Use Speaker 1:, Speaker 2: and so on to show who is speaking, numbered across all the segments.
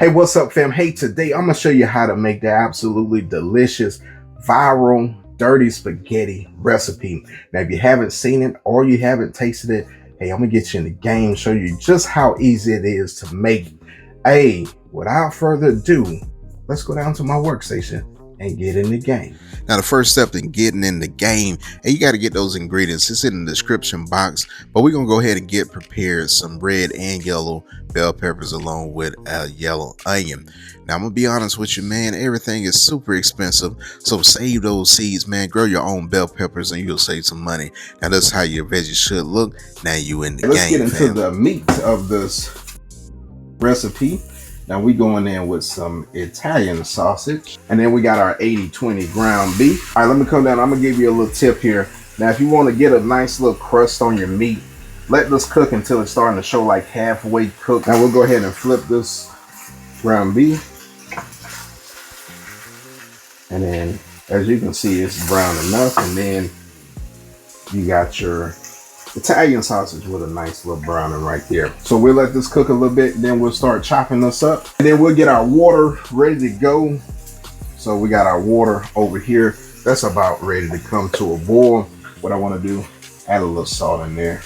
Speaker 1: Hey, what's up, fam? Hey, today I'm gonna show you how to make the absolutely delicious viral dirty spaghetti recipe. Now, if you haven't seen it or you haven't tasted it, hey, I'm gonna get you in the game, show you just how easy it is to make. Hey, without further ado, let's go down to my workstation and get in the game.
Speaker 2: Now, the first step in getting in the game, and you got to get those ingredients. It's in the description box, but we're going to go ahead and get prepared some red and yellow bell peppers along with a yellow onion. Now, I'm going to be honest with you, man, everything is super expensive. So save those seeds, man. Grow your own bell peppers and you'll save some money. Now, that's how your veggies should look. Now you in the game.
Speaker 1: Let's get into the meat of this recipe. Now we going in with some Italian sausage, and then we got our 80-20 ground beef. All right, let me come down. I'm gonna give you a little tip here. Now, if you want to get a nice little crust on your meat, let this cook until it's starting to show like halfway cooked. Now we'll go ahead and flip this ground beef, and then as you can see, it's brown enough. And then you got your Italian sausage with a nice little browning right there. So we'll let this cook a little bit, then we'll start chopping this up, and then we'll get our water ready to go. So we got our water over here. That's about ready to come to a boil. What I want to do, add a little salt in there.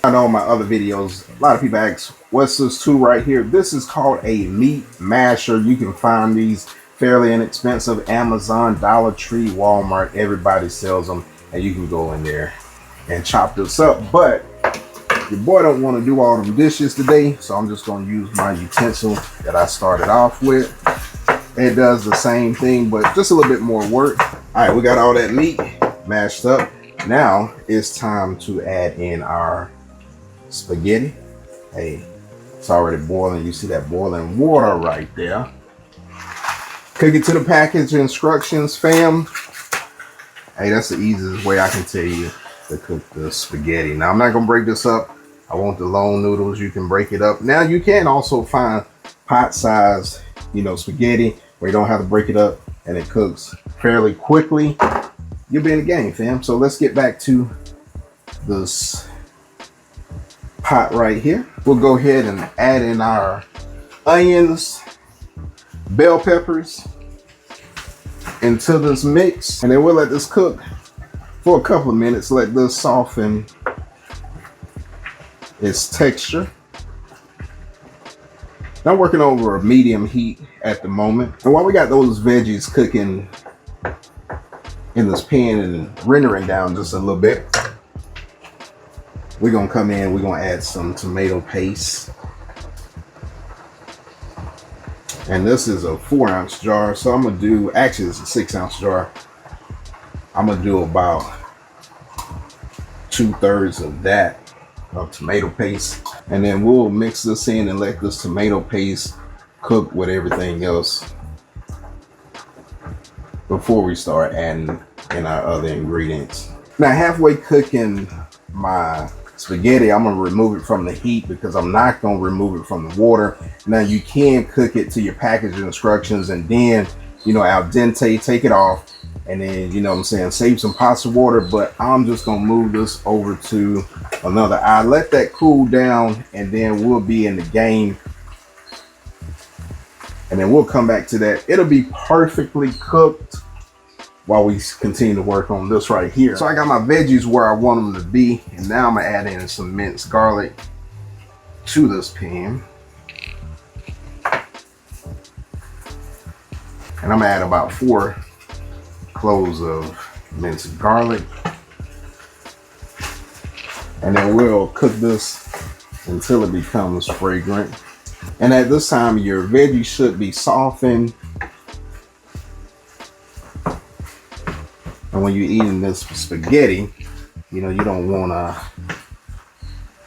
Speaker 1: I know in my other videos, a lot of people ask, what's this tool right here? This is called a meat masher. You can find these fairly inexpensive. Amazon, Dollar Tree, Walmart, everybody sells them, and you can go in there and chop this up. But your boy don't want to do all them dishes today, so I'm just going to use my utensil that I started off with. It does the same thing, but just a little bit more work. All right, we got all that meat mashed up. Now it's time to add in our spaghetti. Hey, it's already boiling. You see that boiling water right there. Cook it to the package instructions, fam. Hey, that's the easiest way I can tell you to cook the spaghetti. Now, I'm not gonna break this up. I want the long noodles. You can break it up. Now, you can also find pot size, spaghetti where you don't have to break it up and it cooks fairly quickly. You'll be in the game, fam. So let's get back to this pot right here. We'll go ahead and add in our onions, bell peppers into this mix, and then we'll let this cook for a couple of minutes. Let this soften its texture. Now I'm working over a medium heat at the moment. And while we got those veggies cooking in this pan and rendering down just a little bit, we're gonna come in, we're gonna add some tomato paste. And this is a 4-ounce jar, so I'm gonna do, actually it's a 6-ounce jar. I'm gonna do about 2/3 of that of tomato paste, and then we'll mix this in and let this tomato paste cook with everything else before we start adding in our other ingredients. Now, halfway cooking my spaghetti, I'm gonna remove it from the heat because I'm not gonna remove it from the water. Now, you can cook it to your package instructions and then, al dente, take it off, and then, save some pots of water. But I'm just gonna move this over to another eye, let that cool down, and then we'll be in the game. And then we'll come back to that. It'll be perfectly cooked while we continue to work on this right here. So I got my veggies where I want them to be, and now I'm gonna add in some minced garlic to this pan. And I'm gonna add about 4 cloves of minced garlic. And then we'll cook this until it becomes fragrant. And at this time, your veggies should be softened. And when you're eating this spaghetti, you don't want to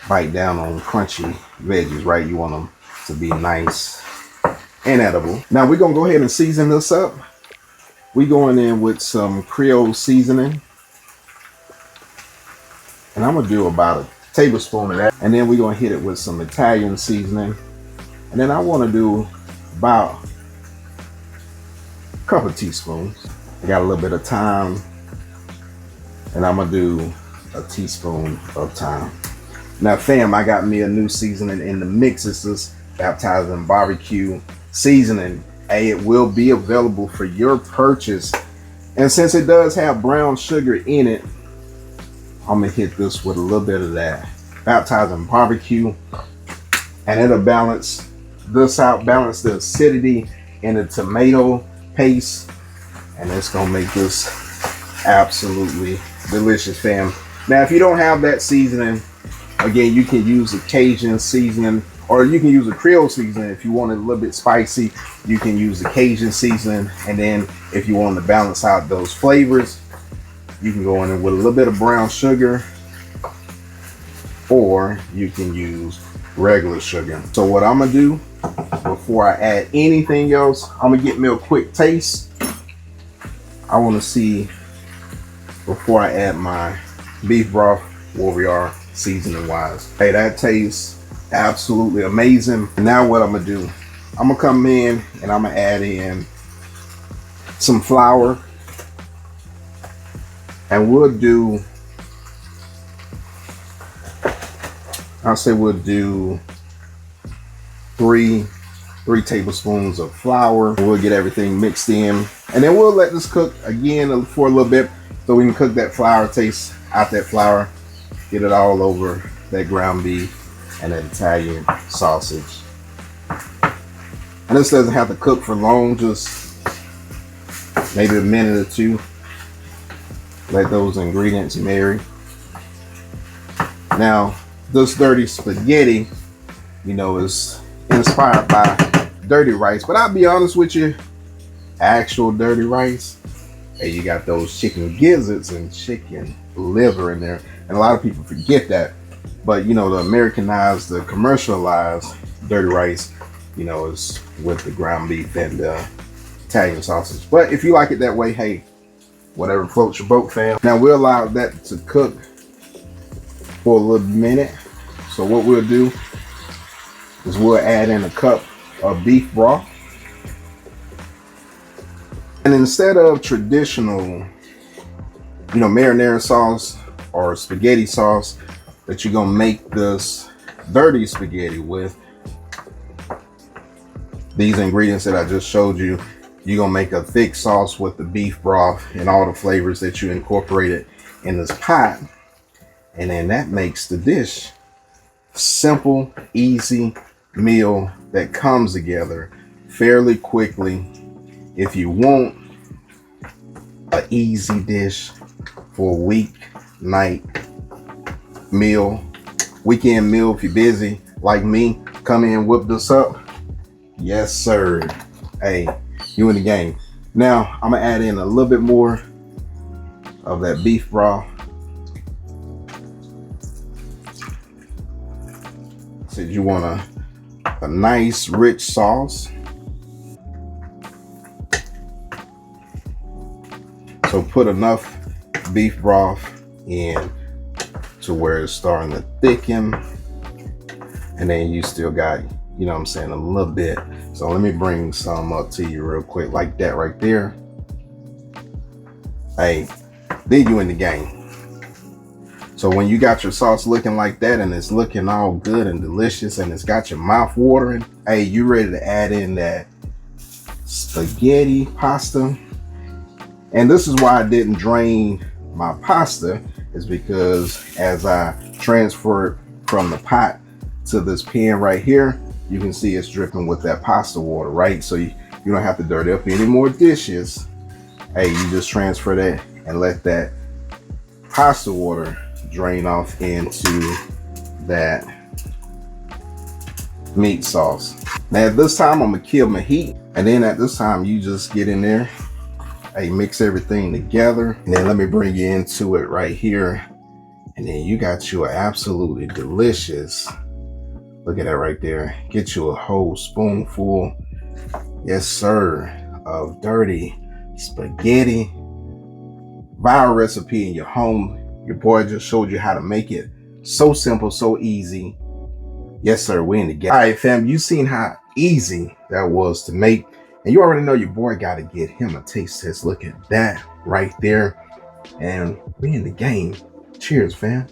Speaker 1: bite down on crunchy veggies, right? You want them to be nice and edible. Now we're gonna go ahead and season this up. We're going in with some Creole Seasoning, and I'm gonna do about a tablespoon of that. And then we're gonna hit it with some Italian Seasoning, and then I want to do about a couple of teaspoons. I got a little bit of thyme, and I'm gonna do a teaspoon of thyme. Now, fam, I got me a new seasoning in the mix. It's this Baptizing Barbecue Seasoning. Hey, it will be available for your purchase. And since it does have brown sugar in it, I'm gonna hit this with a little bit of that Baptizing Barbecue, and it'll balance this out, balance the acidity in the tomato paste, and it's gonna make this absolutely delicious, fam. Now, if you don't have that seasoning, again, you can use a Cajun seasoning, or you can use a Creole seasoning. If you want it a little bit spicy, you can use the Cajun seasoning. And then if you want to balance out those flavors, you can go in with a little bit of brown sugar, or you can use regular sugar. So what I'm gonna do before I add anything else, I'm gonna get me a quick taste. I want to see before I add my beef broth where we are seasoning wise. Hey, that tastes absolutely amazing. And now what I'm gonna do, I'm gonna come in and I'm gonna add in some flour, and we'll do, I'll say we'll do three tablespoons of flour. We'll get everything mixed in, and then we'll let this cook again for a little bit so we can cook that flour taste out that flour, get it all over that ground beef and that Italian sausage. And this doesn't have to cook for long, just maybe a minute or two. Let those ingredients marry. Now, this dirty spaghetti, you know, is inspired by dirty rice, but I'll be honest with you, actual dirty rice, hey, you got those chicken gizzards and chicken liver in there, and a lot of people forget that. But you know, the Americanized, the commercialized dirty rice, you know, is with the ground beef and Italian sausage. But if you like it that way, hey, whatever floats your boat, fam. Now we'll allow that to cook for a little minute. So what we'll do is we'll add in a cup of beef broth. And instead of traditional, you know, marinara sauce or spaghetti sauce that you're gonna make this dirty spaghetti with, these ingredients that I just showed you, you're gonna make a thick sauce with the beef broth and all the flavors that you incorporated in this pot. And then that makes the dish simple, easy meal that comes together fairly quickly. If you want an easy dish for a weeknight meal, weekend meal, if you're busy like me, come in and whip this up. Yes, sir. Hey, you in the game. Now, I'm gonna add in a little bit more of that beef broth. Said you want a nice rich sauce. So put enough beef broth in to where it's starting to thicken, and then you still got, you know what I'm saying, a little bit. So let me bring some up to you real quick, like that right there. Hey, then you in the game. So when you got your sauce looking like that and it's looking all good and delicious and it's got your mouth watering, hey, you ready to add in that spaghetti pasta. And this is why I didn't drain my pasta, is because as I transfer it from the pot to this pan right here, you can see it's dripping with that pasta water, right? So you don't have to dirty up any more dishes. Hey, you just transfer that and let that pasta water drain off into that meat sauce. Now at this time, I'm gonna kill my heat, and then at this time you just get in there, hey, mix everything together, and then let me bring you into it right here, and then you got you an absolutely delicious, look at that right there, get you a whole spoonful, yes sir, of dirty spaghetti. Viral recipe in your home. Your boy just showed you how to make it. So simple, so easy. Yes, sir, we in the game. All right, fam, you seen how easy that was to make. And you already know your boy got to get him a taste test. Look at that right there. And we in the game. Cheers, fam.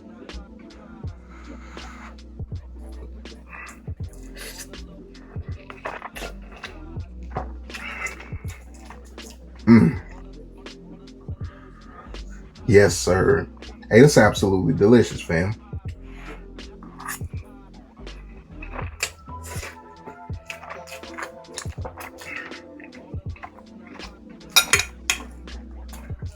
Speaker 1: Mm. Yes, sir. Hey, it's absolutely delicious, fam.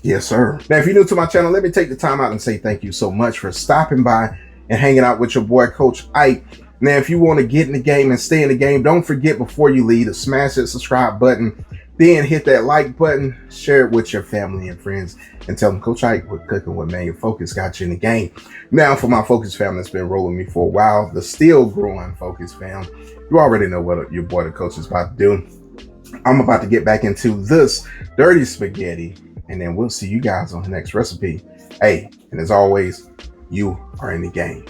Speaker 1: Yes, sir. Now, if you're new to my channel, let me take the time out and say thank you so much for stopping by and hanging out with your boy, Coach Ike. Now, if you want to get in the game and stay in the game, don't forget before you leave to smash that subscribe button, then hit that like button, share it with your family and friends, and tell them Coach Ike with Cooking with Manual Focus got you in the game. Now, for my Focus fam that's been rolling me for a while, the still growing Focus fam, you already know what your boy, the Coach, is about to do. I'm about to get back into this dirty spaghetti, and then we'll see you guys on the next recipe. Hey, and as always, you are in the game.